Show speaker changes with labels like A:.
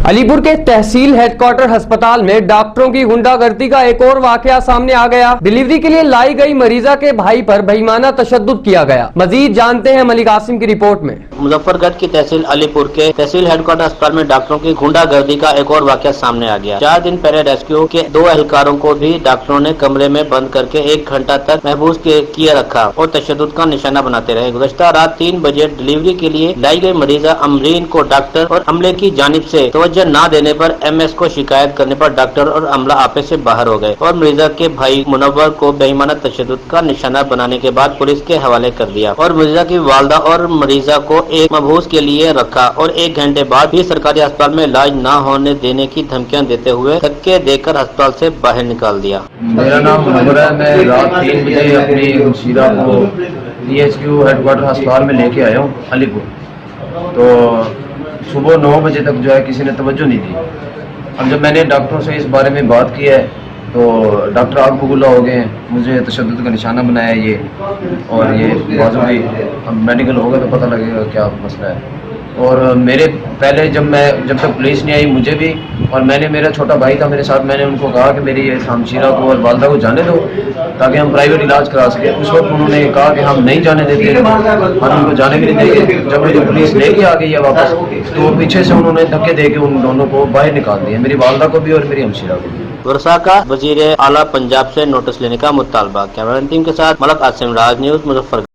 A: अलीपुर के तहसील हेडक्वार्टर अस्पताल में डॉक्टरों की गुंडागर्दी का एक और वाकया सामने आ गया। डिलीवरी के लिए लाई गई मरीजा के भाई पर बेईमाना तशद्दुद किया गया। मजीद जानते हैं मलिक आसिम की रिपोर्ट में।
B: मुजफ्फरगढ़ की तहसील अलीपुर के तहसील हेडक्वार्टर अस्पताल में डॉक्टरों की गुंडागर्दी का एक और वाकया सामने आ गया। 4 दिन पहले रेस्क्यू के 2 एहलकारों को भी डॉक्टरों ने कमरे में बंद करके 1 घंटा तक महबूस किए रखा और तशद्दुद का निशाना बनाते रहे। गुज़श्ता रात 3 बजे डिलीवरी के लिए लाई गई मरीजा अमरीन को डॉक्टर और अमले की जानिब से तवज्जो न देने पर एमएस को शिकायत करने पर डॉक्टर और अमला आपे से बाहर हो गए और मरीजा के भाई मुनव्वर को बेईमाना तशद्दुद का निशाना बनाने के बाद पुलिस के हवाले कर दिया और मरीजा की वालदा और मरीजा को एक महबूस के लिए रखा और 1 घंटे बाद भी सरकारी अस्पताल में इलाज न होने देने की धमकियां देते हुए धक्के देकर अस्पताल से बाहर निकाल दिया।
C: मेरा नाम मुनव्वर है। मैं रात 3 बजे अपनी हमशीरा को DHQ हेडक्वार्टर अस्पताल में लेके आया हूँ अलीपुर। तो सुबह 9 बजे तक जो है किसी ने तवज्जो नहीं दी। अब जब मैंने डॉक्टरों से इस बारे में बात की है तो डॉक्टर आग बगुला हो गए हैं, मुझे तशद्दुद का निशाना बनाया ये और ये बाजू भी। अब मेडिकल होगा तो पता लगेगा क्या मसला है। और मेरे पहले जब तक पुलिस नहीं आई मुझे भी, और मेरा छोटा भाई था मेरे साथ, मैंने उनको कहा कि मेरी हमशीरा को और वालदा को जाने दो ताकि हम प्राइवेट इलाज करा सकें। उस वक्त उन्होंने कहा कि हम नहीं जाने देते और उनको मुझे जाने भी नहीं देंगे। जब मुझे पुलिस लेके आ गई है वापस तो पीछे से उन्होंने धक्के दे के उन दोनों को बाहर निकाल दिया, मेरी वालदा को भी और मेरी हमशीरा को भी।
B: वर्षा का वजीर आला पंजाब से नोटिस लेने का मुतालबा। कैमरा टीम के साथ मलिक आसिम, राज न्यूज़, मुजफ्फरगढ़।